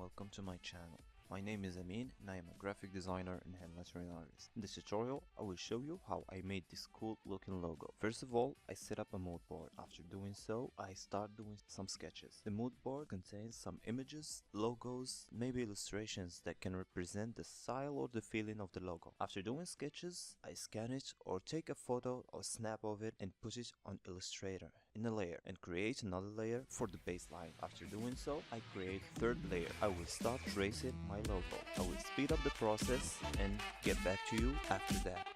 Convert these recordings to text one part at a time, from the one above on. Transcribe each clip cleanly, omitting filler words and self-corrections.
welcome to my channel. My name is Amin and I am a graphic designer and hand lettering artist. In this tutorial, I will show you how I made this cool looking logo. First of all, I set up a mood board. After doing so, I start doing some sketches. The mood board contains some images, logos, maybe illustrations that can represent the style or the feeling of the logo. After doing sketches, I scan it or take a photo or snap of it and put it on Illustrator in a layer and create another layer for the baseline. After doing so, I create a third layer. I will start tracing my logo. I will speed up the process and get back to you after that.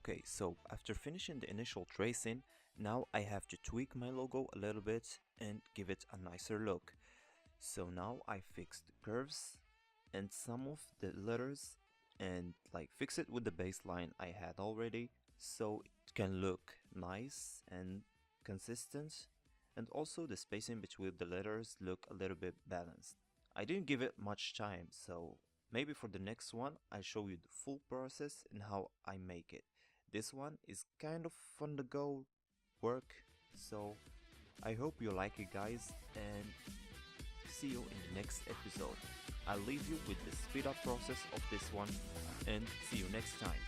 Okay, so after finishing the initial tracing, now I have to tweak my logo a little bit and give it a nicer look. So now I fixed the curves and some of the letters and fix it with the baseline I had already so it can look nice and consistent, and also the spacing between the letters look a little bit balanced. I didn't give it much time, so maybe for the next one I'll show you the full process and how I make it. This one is kind of on the go work, so I hope you like it guys, and see you in the next episode. I'll leave you with the speed up process of this one and see you next time.